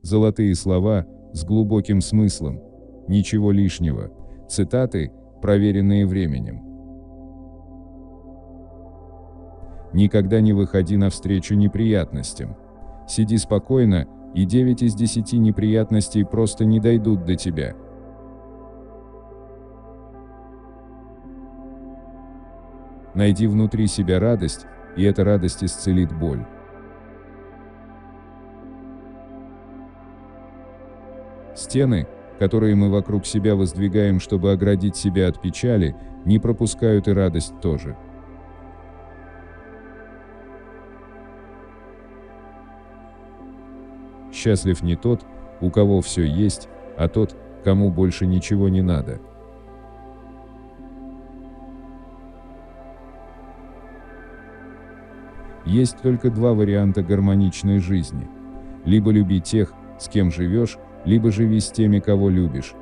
Золотые слова с глубоким смыслом. Ничего лишнего. Цитаты, проверенные временем. Никогда не выходи навстречу неприятностям. Сиди спокойно, и 9 из 10 неприятностей просто не дойдут до тебя. Найди внутри себя радость, и эта радость исцелит боль. Стены, которые мы вокруг себя воздвигаем, чтобы оградить себя от печали, не пропускают и радость тоже. Счастлив не тот, у кого все есть, а тот, кому больше ничего не надо. Есть только два варианта гармоничной жизни. Либо люби тех, с кем живешь, либо живи с теми, кого любишь.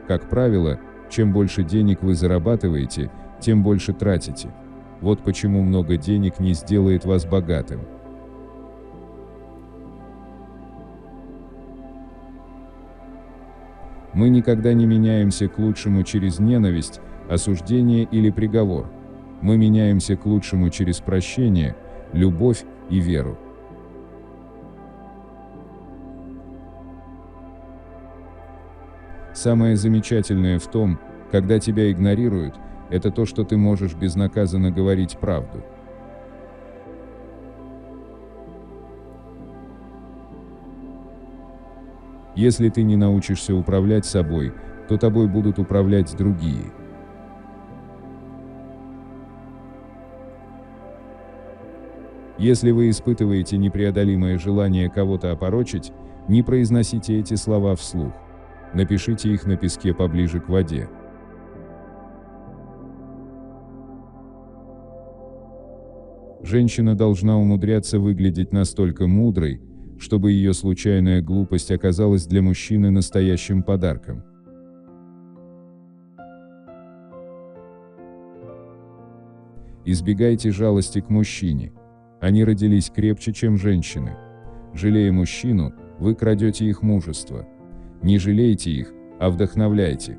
Как правило, чем больше денег вы зарабатываете, тем больше тратите. Вот почему много денег не сделает вас богатым. Мы никогда не меняемся к лучшему через ненависть, осуждение или приговор. Мы меняемся к лучшему через прощение, любовь и веру. Самое замечательное в том, когда тебя игнорируют, это то, что ты можешь безнаказанно говорить правду. Если ты не научишься управлять собой, то тобой будут управлять другие. Если вы испытываете непреодолимое желание кого-то опорочить, не произносите эти слова вслух. Напишите их на песке поближе к воде. Женщина должна умудряться выглядеть настолько мудрой, чтобы ее случайная глупость оказалась для мужчины настоящим подарком. Избегайте жалости к мужчине. Они родились крепче, чем женщины. Жалея мужчину, вы крадете их мужество. Не жалейте их, а вдохновляйте.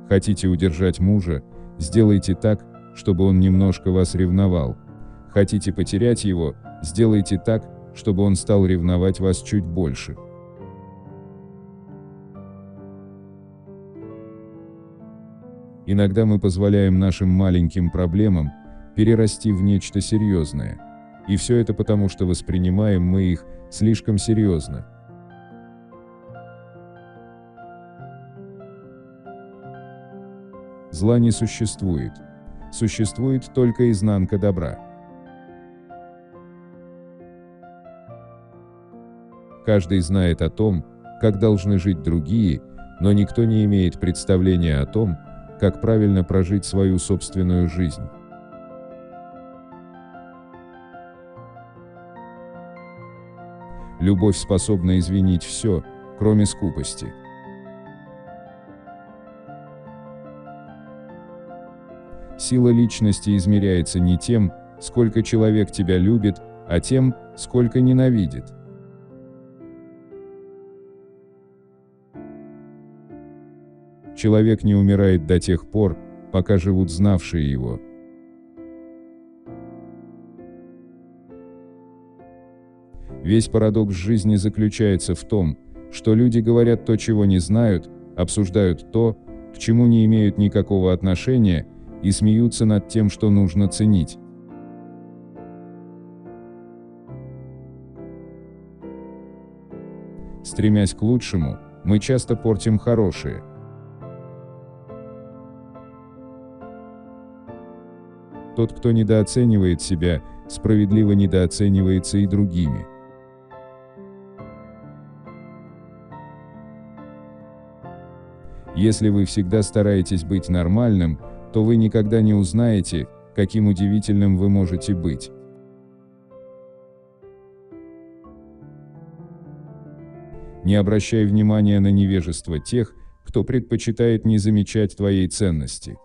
Хотите удержать мужа, сделайте так, чтобы он немножко вас ревновал. Хотите потерять его, сделайте так, чтобы он стал ревновать вас чуть больше. Иногда мы позволяем нашим маленьким проблемам перерасти в нечто серьезное. И все это потому, что воспринимаем мы их слишком серьезно. Зла не существует. Существует только изнанка добра. Каждый знает о том, как должны жить другие, но никто не имеет представления о том, как правильно прожить свою собственную жизнь. Любовь способна извинить все, кроме скупости. Сила личности измеряется не тем, сколько человек тебя любит, а тем, сколько ненавидит. Человек не умирает до тех пор, пока живут знавшие его. Весь парадокс жизни заключается в том, что люди говорят то, чего не знают, обсуждают то, к чему не имеют никакого отношения, и смеются над тем, что нужно ценить. Стремясь к лучшему, мы часто портим хорошее. Тот, кто недооценивает себя, справедливо недооценивается и другими. Если вы всегда стараетесь быть нормальным, то вы никогда не узнаете, каким удивительным вы можете быть. Не обращай внимания на невежество тех, кто предпочитает не замечать твоей ценности.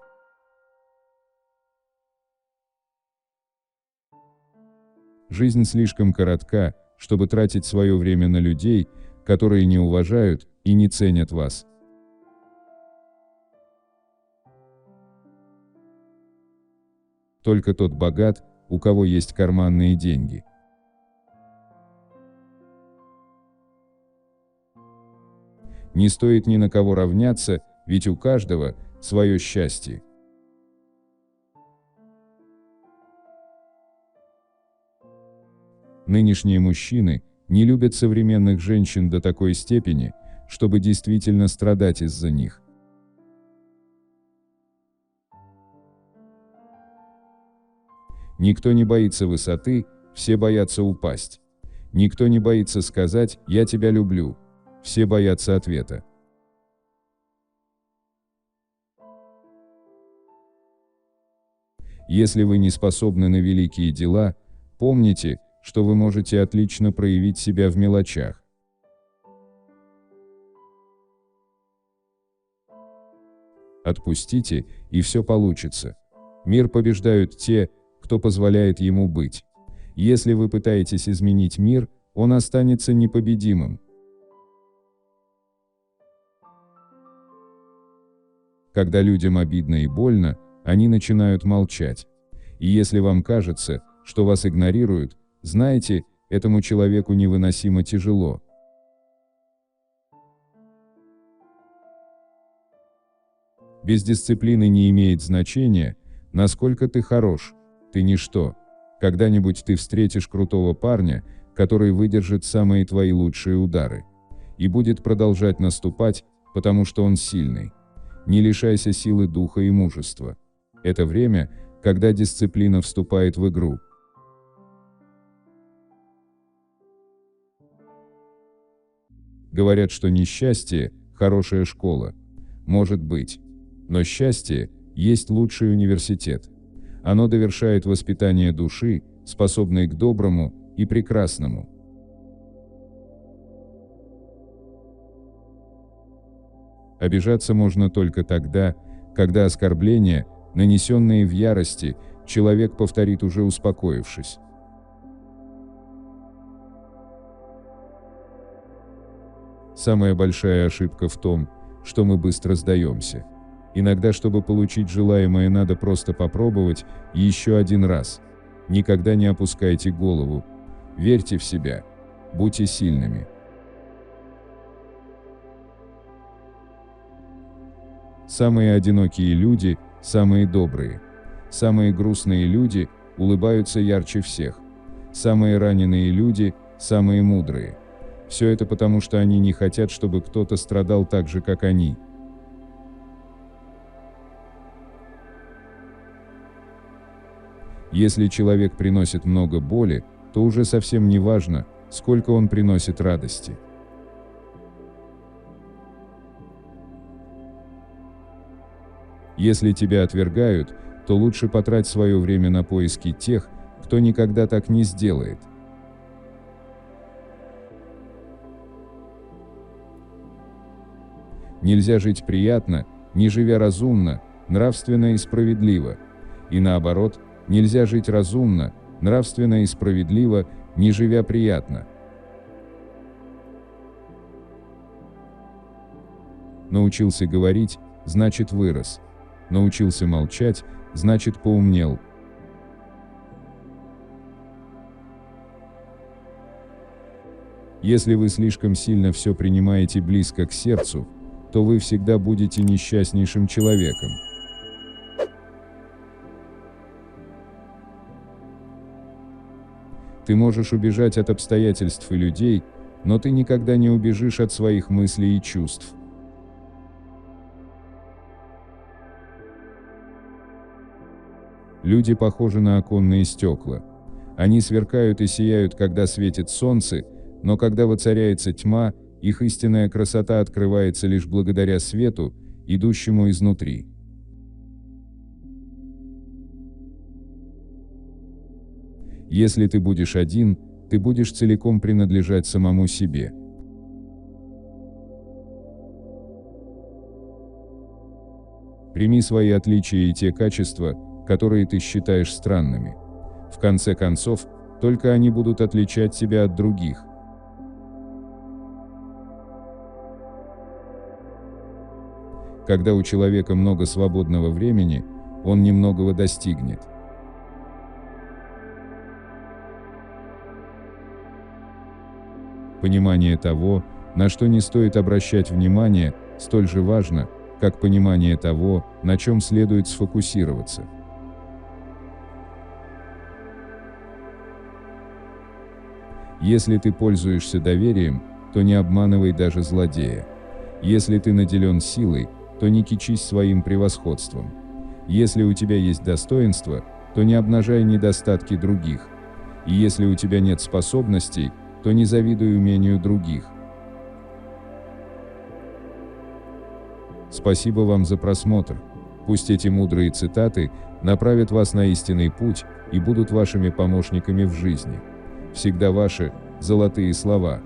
Жизнь слишком коротка, чтобы тратить свое время на людей, которые не уважают и не ценят вас. Только тот богат, у кого есть карманные деньги. Не стоит ни на кого равняться, ведь у каждого свое счастье. Нынешние мужчины не любят современных женщин до такой степени, чтобы действительно страдать из-за них. Никто не боится высоты, все боятся упасть. Никто не боится сказать «я тебя люблю», все боятся ответа. Если вы не способны на великие дела, помните, что вы можете отлично проявить себя в мелочах. Отпустите, и все получится. Мир побеждают те, кто позволяет ему быть. Если вы пытаетесь изменить мир, он останется непобедимым. Когда людям обидно и больно, они начинают молчать. И если вам кажется, что вас игнорируют, знайте, этому человеку невыносимо тяжело. Без дисциплины не имеет значения, насколько ты хорош, ты ничто. Когда-нибудь ты встретишь крутого парня, который выдержит самые твои лучшие удары. И будет продолжать наступать, потому что он сильный. Не лишайся силы духа и мужества. Это время, когда дисциплина вступает в игру. Говорят, что несчастье – хорошая школа. Может быть. Но счастье есть лучший университет. Оно довершает воспитание души, способной к доброму и прекрасному. Обижаться можно только тогда, когда оскорбления, нанесенные в ярости, человек повторит уже успокоившись. Самая большая ошибка в том, что мы быстро сдаемся. Иногда, чтобы получить желаемое, надо просто попробовать еще один раз. Никогда не опускайте голову. Верьте в себя. Будьте сильными. Самые одинокие люди – самые добрые. Самые грустные люди улыбаются ярче всех. Самые раненые люди – самые мудрые. Все это потому, что они не хотят, чтобы кто-то страдал так же, как они. Если человек приносит много боли, то уже совсем не важно, сколько он приносит радости. Если тебя отвергают, то лучше потрать свое время на поиски тех, кто никогда так не сделает. Нельзя жить приятно, не живя разумно, нравственно и справедливо. И наоборот, нельзя жить разумно, нравственно и справедливо, не живя приятно. Научился говорить, значит вырос. Научился молчать, значит поумнел. Если вы слишком сильно все принимаете близко к сердцу, то вы всегда будете несчастнейшим человеком. Ты можешь убежать от обстоятельств и людей, но ты никогда не убежишь от своих мыслей и чувств. Люди похожи на оконные стекла. Они сверкают и сияют, когда светит солнце, но когда воцаряется тьма, их истинная красота открывается лишь благодаря свету, идущему изнутри. Если ты будешь один, ты будешь целиком принадлежать самому себе. Прими свои отличия и те качества, которые ты считаешь странными. В конце концов, только они будут отличать тебя от других. Когда у человека много свободного времени, он немногого достигнет. Понимание того, на что не стоит обращать внимание, столь же важно, как понимание того, на чем следует сфокусироваться. Если ты пользуешься доверием, то не обманывай даже злодея. Если ты наделен силой, то не кичись своим превосходством. Если у тебя есть достоинство, то не обнажай недостатки других. И если у тебя нет способностей, то не завидуй умению других. Спасибо вам за просмотр. Пусть эти мудрые цитаты направят вас на истинный путь и будут вашими помощниками в жизни. Всегда ваши золотые слова.